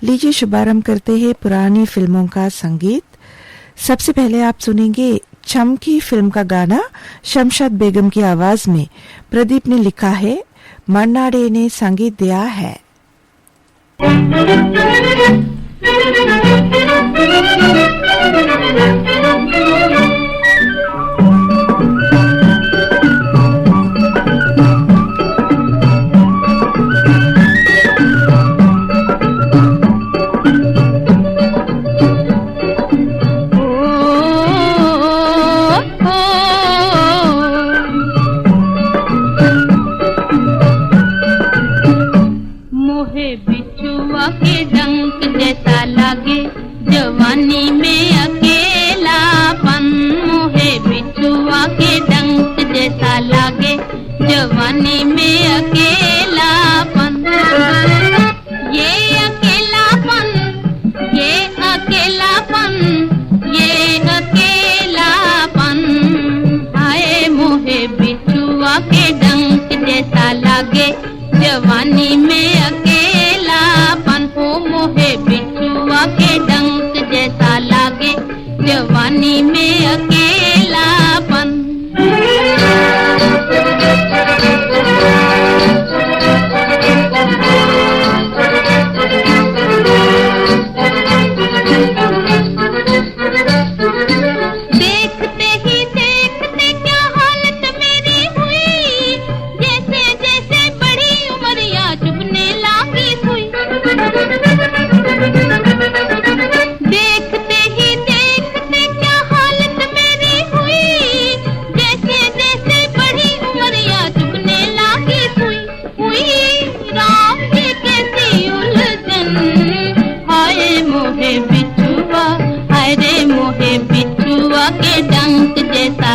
लीजिए शुभारंभ करते हैं पुरानी फिल्मों का संगीत। सबसे पहले आप सुनेंगे चमकी फिल्म का गाना शमशाद बेगम की आवाज में। प्रदीप ने लिखा है, मन्नाडे ने संगीत दिया है। जवानी में अकेलापन, ये अकेलापन, ये अकेलापन, ये अकेलापन, हाय मोहे बिछुआ के डंक जैसा लागे। जवानी में अकेलापन, हो मोहे बिछुआ के डंक जैसा लागे। जवानी में अकेलापन।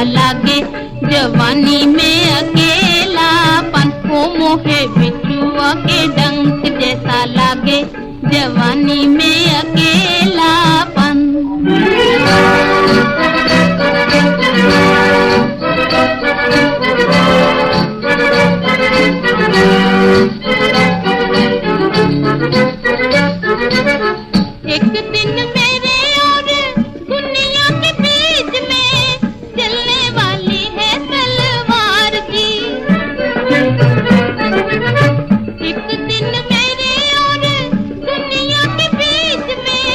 लागे जवानी में अकेलापन, हो मोहे बिछुआ के डंक जैसा लागे। जवानी में अकेलापन। एक दिन मेरे और दुनिया के बीच में चलने वाली है तलवार की। एक दिन मेरे और दुनिया के बीच में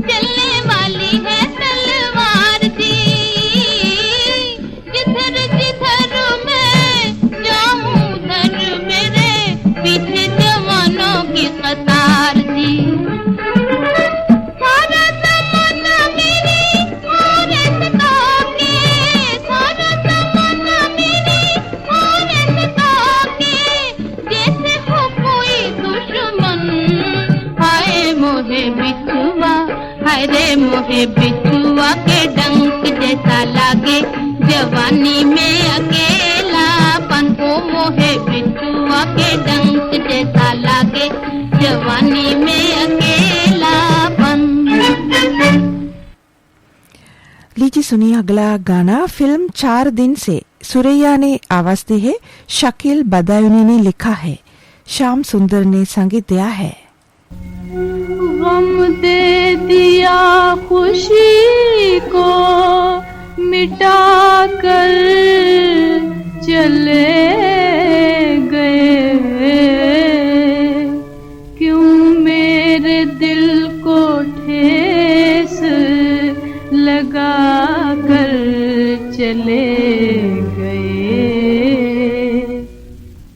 चलने वाली है तलवार की। जिधर जिधर मैं जाऊं उधर मेरे पीछे जवानों की कतार थी। रे मोहे बिछुआ के डंक जैसा लागे। जवानी में अकेलापन, हो मोहे बिछुआ के डंक जैसा लागे। जवानी में अकेलापन। लीजिए सुनिए अगला गाना फिल्म 4 दिन से। सुरैया ने आवाज दी है, शकील बदायूनी ने लिखा है, श्याम सुंदर ने संगीत दिया है। गम दे दिया खुशी को मिटा कर चले गए। क्यों मेरे दिल को ठेस लगा कर चले गए।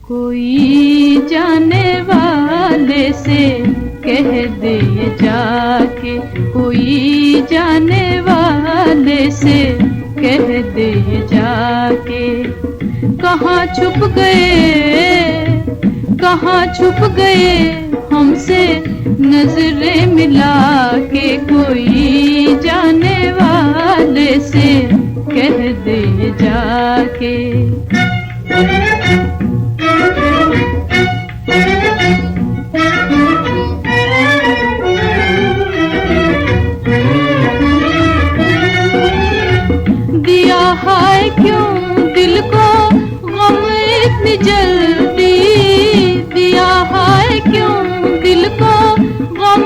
कोई जाने वाले से कह दे जाके, कोई जाने वाले से कह दे जाके। कहाँ छुप गए, कहाँ छुप गए हमसे नजरें मिला के। कोई जाने वाले से कह दे जाके। दिया है क्यों दिल को गम इतनी जल्दी। दिया है क्यों दिल को गम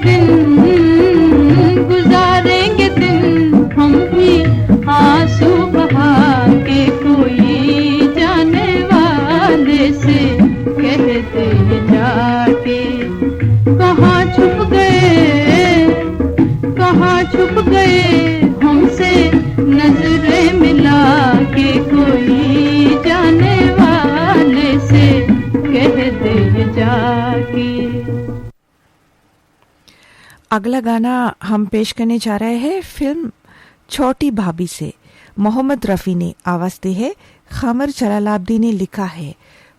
दिन गुजारेंगे दिन हम भी आंसू बहा के, कोई जाने वाले से कह दे जाके। कहाँ छुप गए हमसे नजरें मिला के, कोई जाने वाले से कह दे जाके। अगला गाना हम पेश करने जा रहे हैं फिल्म छोटी भाभी से। मोहम्मद रफ़ी ने आवाज दी है, खमर जलालाब्दी ने लिखा है,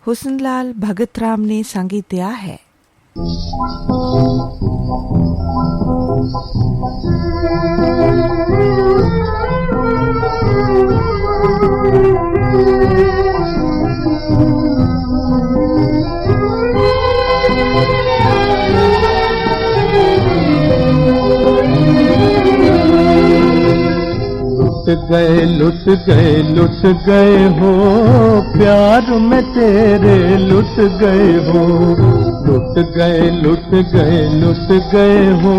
हुस्नलाल भगतराम ने संगीत दिया है। लुट गए हो प्यार में तेरे, लुट गए हो, लुट गए हो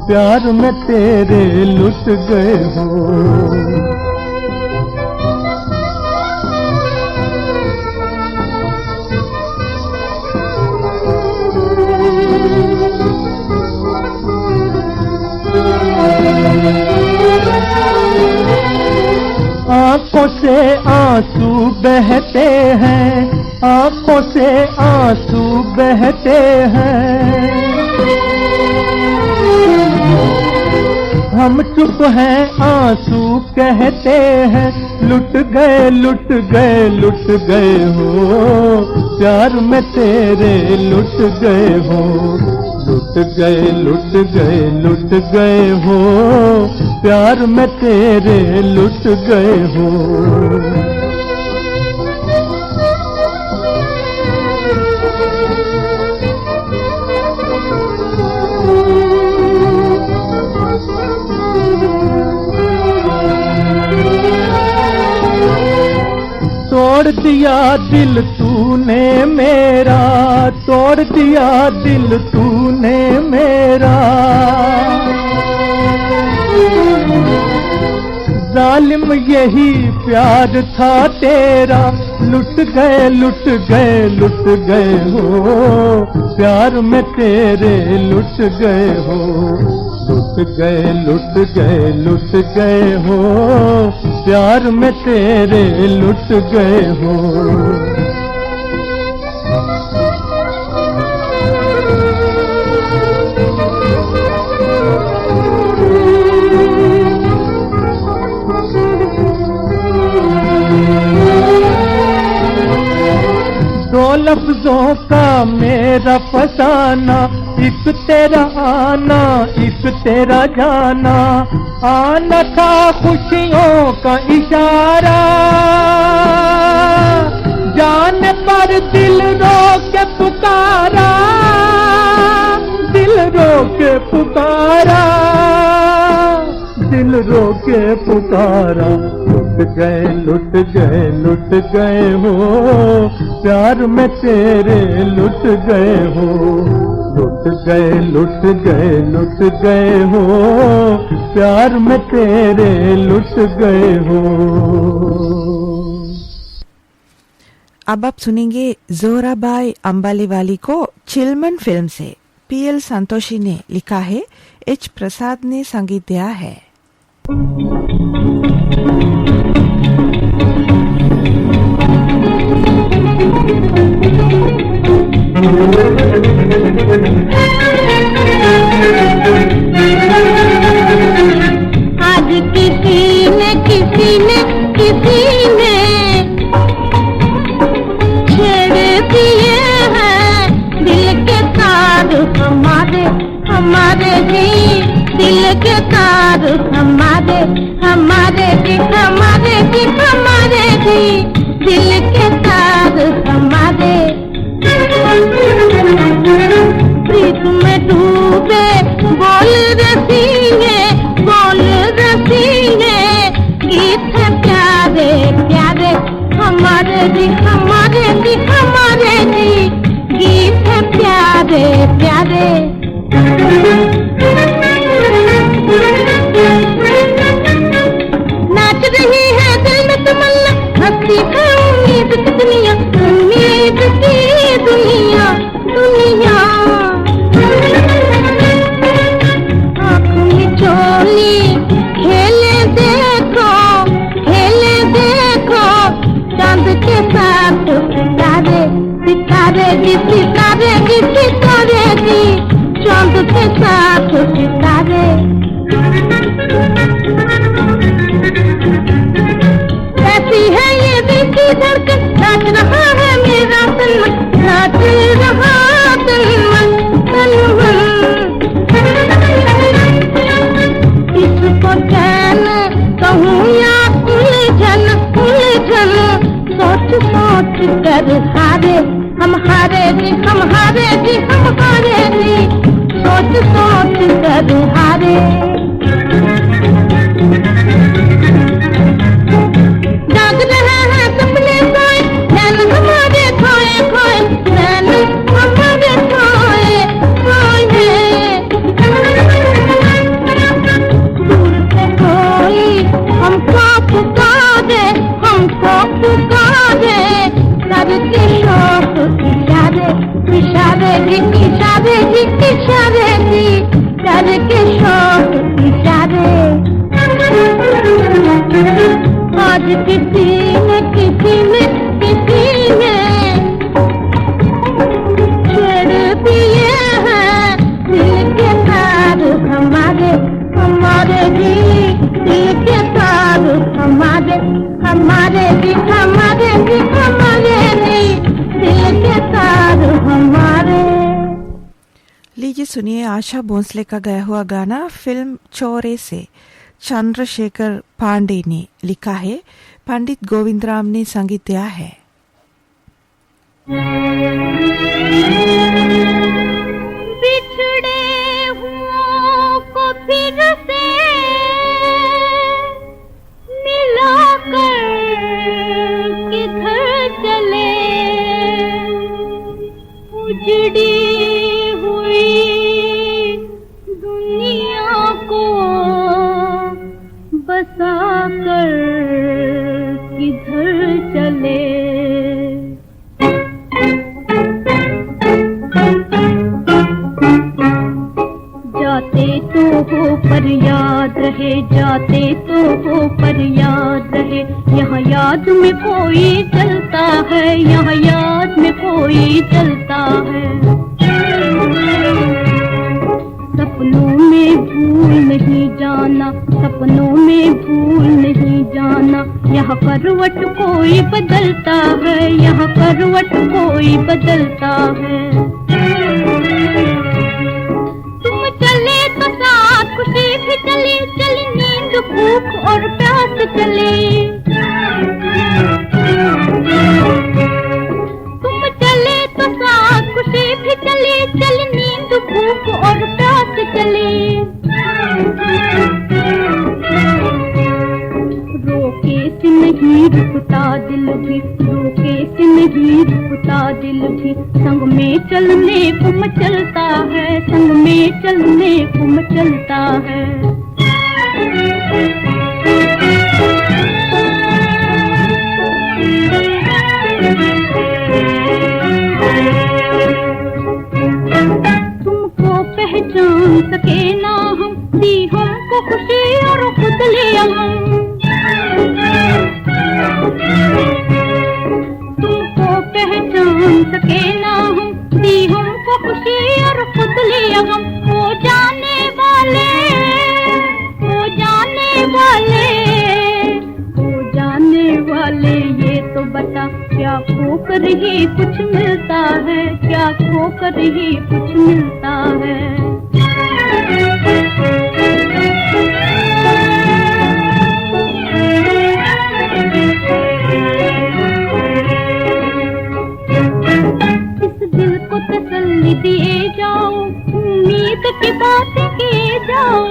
प्यार में तेरे, लुट गए हो। आँखों से आंसू बहते हैं, आँखों से आंसू बहते हैं, हम चुप हैं आंसू कहते हैं, लुट गए हो प्यार में तेरे, लुट गए हो, लुट गए हो प्यार में तेरे, लुट गए हो। तोड़ दिया दिल तूने मेरा, तोड़ दिया दिल तूने मेरा, जालिम यही प्यार था तेरा, लुट गए हो प्यार में तेरे, लुट गए हो, लुट गए हो प्यार में तेरे, लुट गए हो। दो लफ्जों का मेरा फसाना, एक तेरा आना, एक तेरा जाना, आना था खुशियों का इशारा, जाने पर दिल रो के पुकारा, दिल रो के पुकारा, दिल रो के पुकारा, लुट गए हो प्यार में तेरे, लुट गए हो, लुट गए हो प्यार में तेरे, लुट गए हो। अब आप सुनेंगे जोहराबाई अंबालीवाली को चिलमन फिल्म से। पीएल संतोषी ने लिखा है, एच प्रसाद ने संगीत दिया है। आज किसी ने छेड़ दिए हैं दिल के तार, हमारे ही दिल के तार, हमारे ही दिल के तार, हमारे प्रीत में डूबे बोल रसीने, गीत है प्यारे प्यारे, हमारे जी गीत है प्यारे प्यारे। उम्मीद की दुनिया, उम्मीद की दुनिया, दुनिया। आँख में चोली खेले देखो, खेले देखो, चांद के साथ सितारे, सितारे जी, सितारे जी, सितारे जी, चांद के साथ सितारे। कैसी है ये दिल की धड़कन, नाच रहा है मेरा तन मन, नाच रहा तन मन, तन मन। इसको चैन कहूँ या उलझन, उलझन, सोच सोच कर हारे हम, हारे जी, हम हारे जी, हम हारे जी, सोच सोच कर हारे। जाग रहे हैं सपने सोए, नैन हमारे खोए खोए, नैन हमारे खोए खोए। दूर से कोई हमको पुकारे, हमको पुकारे, करके शौक इशारे, इशारे जी, इशारे जी, इशारे जी, करके शौक इशारे। आज किसी ने, किसी ने, किसी ने छेड़ दिए हैं दिल के तार हमारे, हमारे जी, दिल के तार हमारे, हमारे जी, हमारे जी, हमारे जी, दिल के तार हमारे। लीजिए सुनिए आशा भोसले का गाया हुआ गाना फिल्म चोरे से। चंद्रशेखर पांडे ने लिखा है, पंडित गोविंदराम ने संगीत दिया है। बिछड़े हुओं को फिर से मिलाकर किधर चले, उजड़ी हुई दुनिया को बसाकर किधर चले। जाते तो हो पर याद रहे, जाते तो हो पर याद रहे, यहाँ याद में कोई चलता है, यहाँ याद में कोई चलता है। सपनों में भूल नहीं जाना, सपनों में भूल नहीं जाना, यहाँ करवट कोई बदलता है, यहाँ करवट कोई बदलता है। तुम चले तो साथ खुशी भी चली, चली नींद भूख और प्यास चली। तुम चले तो साथ खुशी भी चली, चली नींद भूख और प्यास चली। रोके से नहीं रुकता दिल भी, रोके से नहीं रुकता दिल भी, संग में चलने को मचलता है, संग में चलने को मचलता है। तुमको पहचान सके ना हम, दी हमको खुशी और खुद लिया हम। तुमको पहचान सके ना हम, दी हमको खुशी और खुद लिया हम। हो जाने वाले, हो जाने वाले, हो जाने वाले, ये तो बता क्या खोकर ही कुछ मिलता है, क्या खोकर ही कुछ मिलता है। इस दिल को तसल्ली दिए जाओ, उम्मीद की बातें किए जाओ।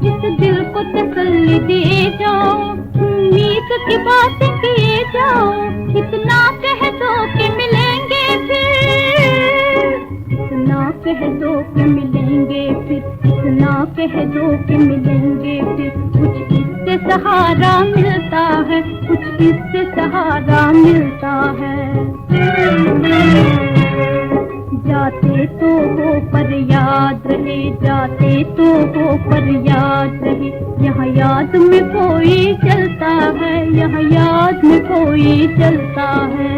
इस दिल को तसल्ली दिए जाओ, उम्मीद की बातें किए जाओ। इतना कह दो कि मिलेंगे फिर, इतना कह दो कि मिलेंगे फिर, इतना कह दो कि मिलेंगे फिर। कुछ इससे सहारा सहारा मिलता है, कुछ इससे सहारा मिलता है। जाते तो हो पर याद रहे, जाते तो हो पर याद रहे, यहाँ याद में कोई चलता है, यहाँ याद में कोई चलता है।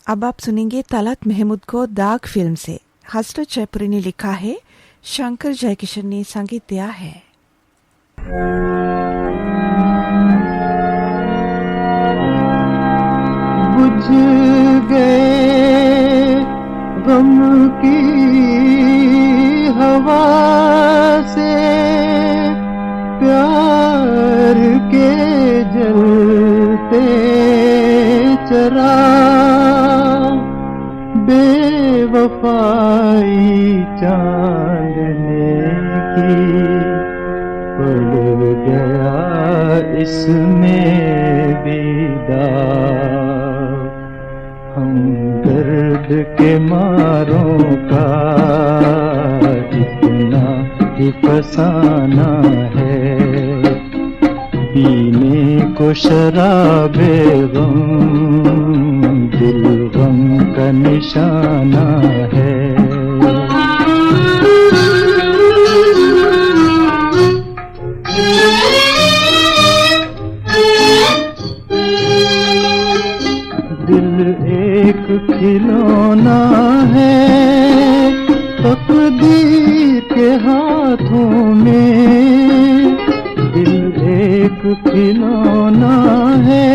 अब आप सुनेंगे तलत महमूद को दाग फिल्म से। हसरत जयपुरी ने लिखा है, शंकर जयकिशन ने संगीत दिया है। बुझ गए गम की हवा से प्यार के जलते चरा, बेवफाई चांदने की पड़ गया इसमें दीदार। हम दर्द के मारों का इतना ही फसाना है, पीने को शराबे गम दिल गम का निशाना है। दिल एक खिलौना है तकदीर के हाथों में, दिल एक खिलौना है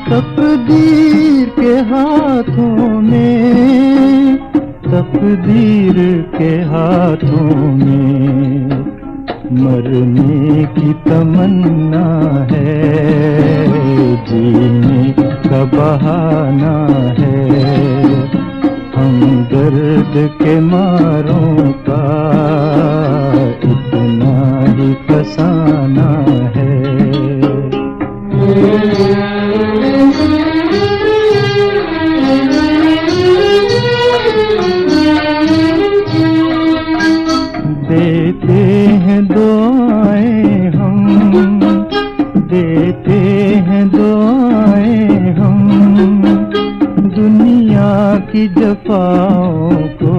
तकदीर के हाथों में, तकदीर के हाथों में। मरने की तमन्ना है, जीने का बहाना है, हम दर्द के मारों का इतना ही फसाना है। देते हैं दुआएं हम, देते हैं दुआएं हम, दुनिया की जफाओं को,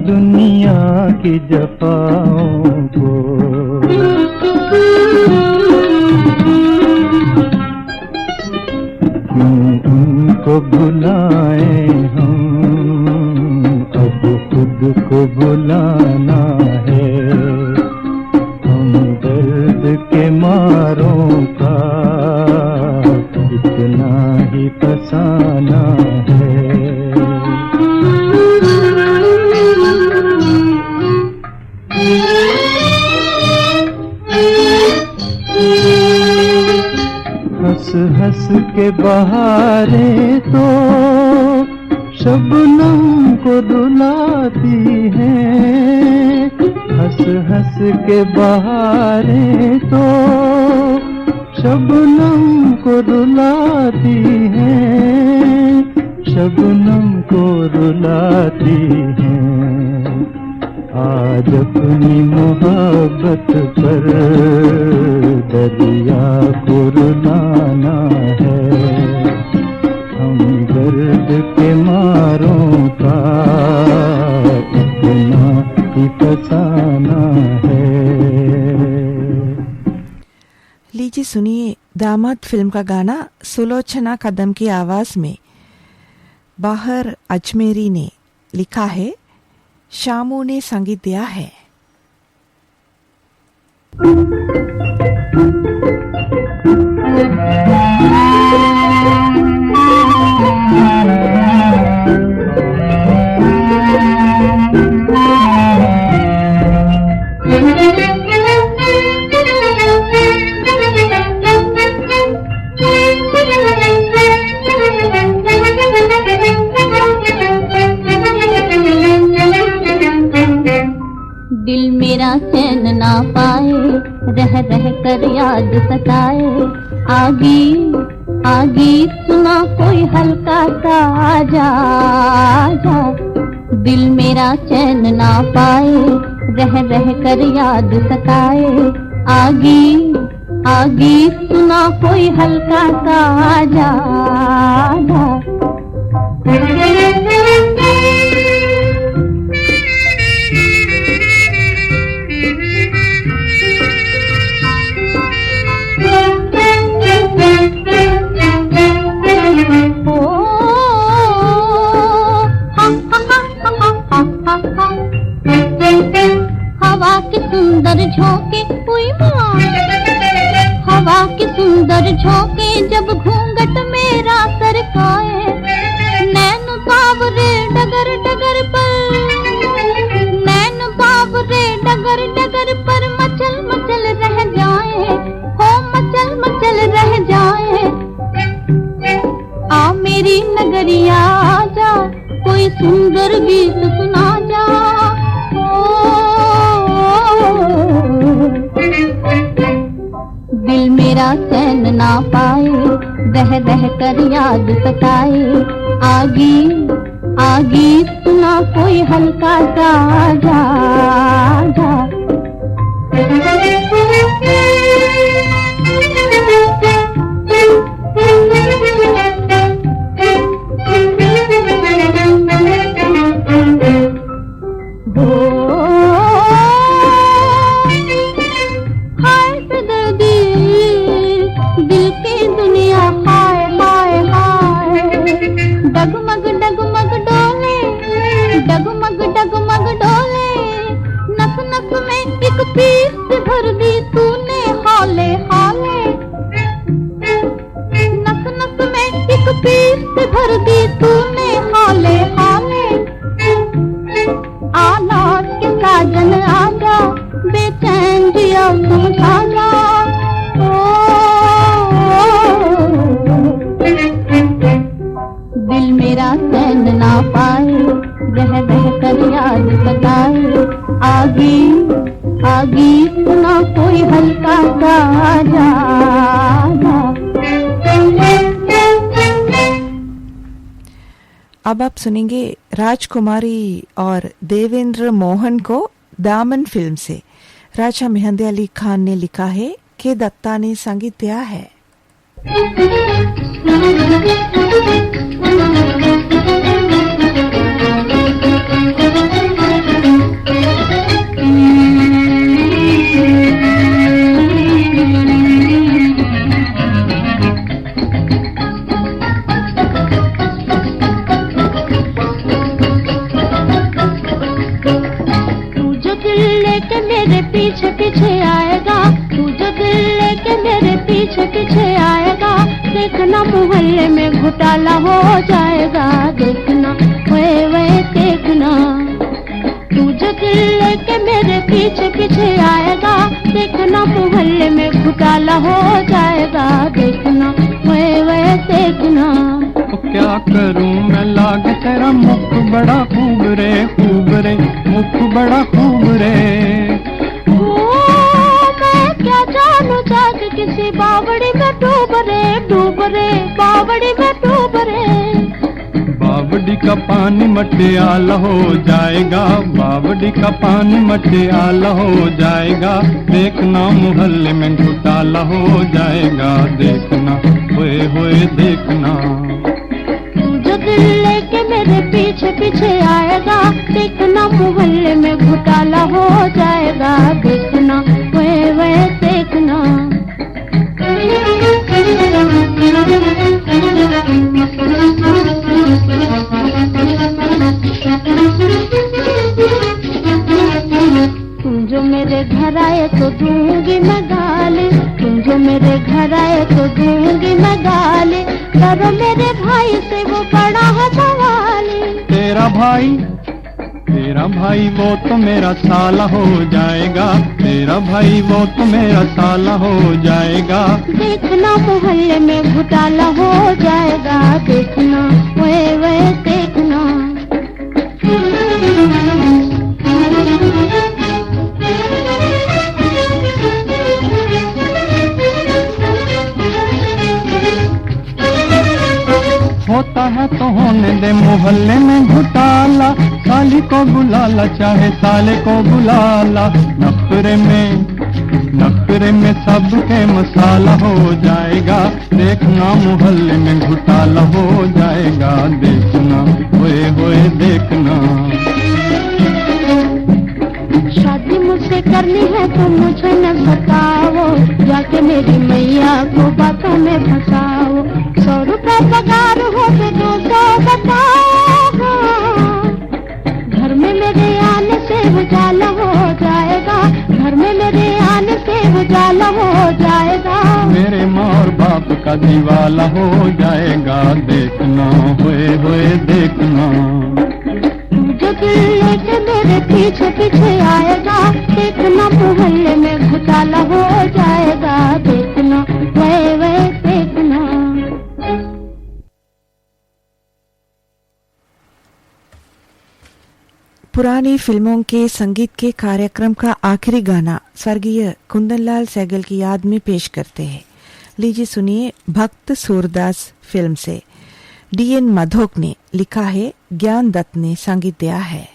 दुनिया की जफाओं को। क्यों उनको भुलाएं हम, अब खुद को भुलाना है, हम दर्द के मारों का इतना ही फसाना है। हंस हंस के बहारें तो शबनम को रुलाती हैं, हंस हंस के बहारें तो शबनम को रुलाती हैं, शबनम को रुलाती हैं। आज अपनी मोहब्बत पर दरिया को रुलाना है, हम दर्द के मारों का इतना ही फसाना है। लीजिए सुनिए दामाद फिल्म का गाना सुलोचना कदम की आवाज में। बाहर अजमेरी ने लिखा है, शामू ने संगीत दिया है। दिल मेरा चैन ना पाए, रह रह कर याद सताए, आगी आगी सुना कोई हल्का सा आजा आजा। दिल मेरा चैन ना पाए, रह रह कर याद सताए। आगी आगी सुना कोई हल्का सा आजा। हवा के सुंदर झोंके, हुई माँ हवा के सुंदर झोंके जब घूंघट मेरा सरकाए। नैन बावरे डगर डगर पर, नैन बावरे डगर डगर पर मचल मचल रह जाए, हो मचल मचल रह जाए। आ मेरी नगरिया आजा, कोई सुंदर गीत सुना जा। दिल मेरा चैन ना पाए, रह रह कर याद सताए। आगी आगी सुना कोई हल्का सा आजा। डगमग डगमग डोले, डगमग डगमग डोले, नस नस में एक पीस भर दी तूने हाले हाले। नस नस में एक पीस भर दी तूने हाले हाले। आलाज के साजन आजा, बेचैन जिया समझा जा। दिल मेरा चैन ना पाए, रह रह कर याद सताए। आगी आगी सुना कोई हल्का सा आजा। अब आप सुनेंगे राजकुमारी और देवेंद्र मोहन को दामन फिल्म से। राजा मेहंदी अली खान ने लिखा है, के दत्ता ने संगीत दिया है। मेरे पीछे पीछे आएगा, तू जो दिल लेके मेरे पीछे पीछे आएगा। देखना मोहल्ले में घोटाला हो जाएगा, देखना वे देखना। तू जो दिल लेके मेरे पीछे पीछे आएगा, देखना मोहल्ले में घोटाला हो जाएगा, देखना वे देखना। तो क्या करूं मैं लाग तेरा मुख बड़ा खूब रे, खूब रे मुख बड़ा खूब रे। मैं क्या जानू जाग किसी बावड़ी में डूब रे बावड़ी में डूब रे। बावड़ी का पानी मटियाला हो जाएगा, बावड़ी का पानी मटियाला हो जाएगा। देखना मोहल्ले में घोटाला हो जाएगा, देखना होए देखना। जो दिल लेके मेरे पीछे पीछे आएगा, देखना मोहल्ले में घोटाला हो जाएगा, देखना वे देखना। तुम जो मेरे घर आए तो दूंगी मैं गाली, तुम जो मेरे घर आए तो दूंगी मैं गाली। करो मेरे भाई से वो बड़ा है सवाली। तेरा भाई वो तो मेरा साला हो जाएगा, तेरा भाई वो तो मेरा साला हो जाएगा। देखना मोहल्ले में घोटाला हो जाएगा, देखना वे देखना। होता है तो होने दे मोहल्ले में घोटाला, साली को बुला ला, चाहे साले को बुला ला, नखरे में सबके मसाला हो जाएगा, देखना मोहल्ले में घोटाला हो जाएगा, देखना होए देखना। शादी मुझसे करनी है तो मुझे न सताओ, जाके मेरी मैया को बातों में फंसाओ। 100 रुपए पगार हो तो 200 बताओ, घर में मेरे आने से उजाला हो जाएगा, घर में मेरे आने से उजाला हो जाएगा। मेरे माँ और बाप का दीवाला हो जाएगा, देखना होए देखना। जो दिल लेके मेरे पीछे पीछे आएगा, देखना मोहल्ले में घोटाला हो जाएगा, देखना वे देखना। पुरानी फिल्मों के संगीत के कार्यक्रम का आखिरी गाना स्वर्गीय कुंदनलाल सहगल की याद में पेश करते हैं। लीजिए सुनिए भक्त सूरदास फिल्म से। DN माधोक ने लिखा है, ज्ञान दत्त ने संगीत दिया है।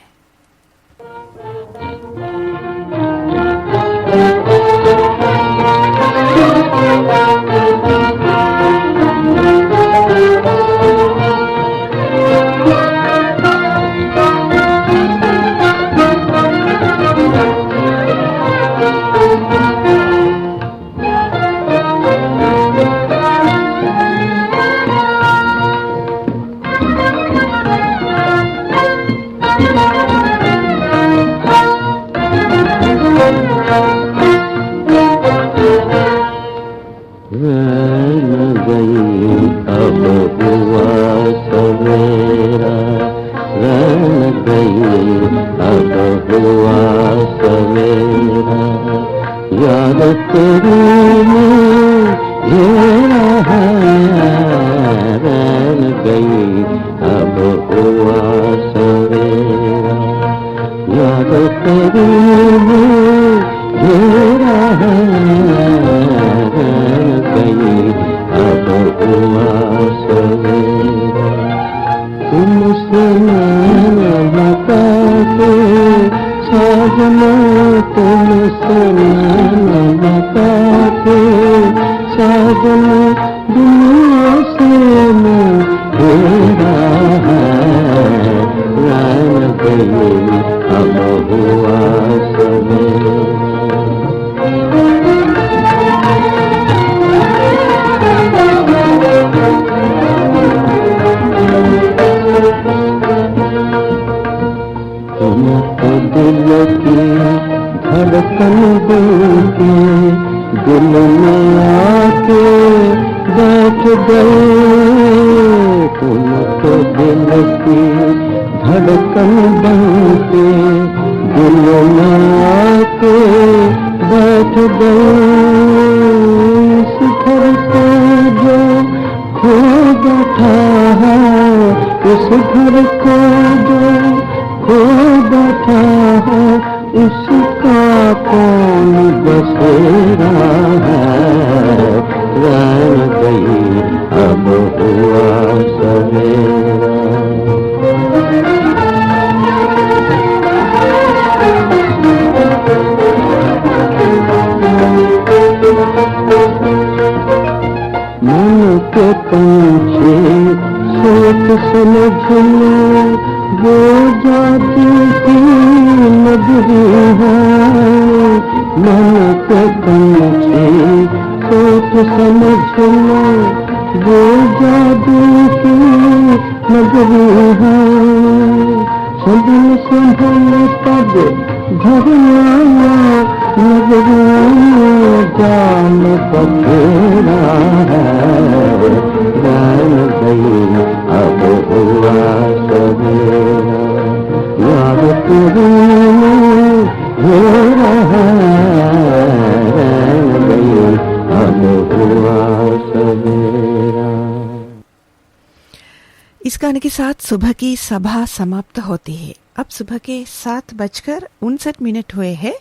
इस गाने के साथ सुबह की सभा समाप्त होती है। अब सुबह के 7:59 हुए हैं।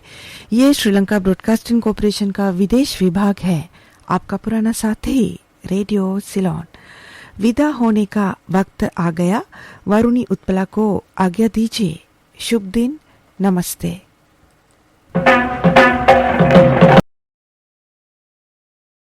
ये श्रीलंका ब्रॉडकास्टिंग कॉरपोरेशन का विदेश विभाग है। आपका पुराना साथी रेडियो सिलोन। विदा होने का वक्त आ गया। वरुणी उत्पला को आज्ञा दीजिए। शुभ दिन, नमस्ते।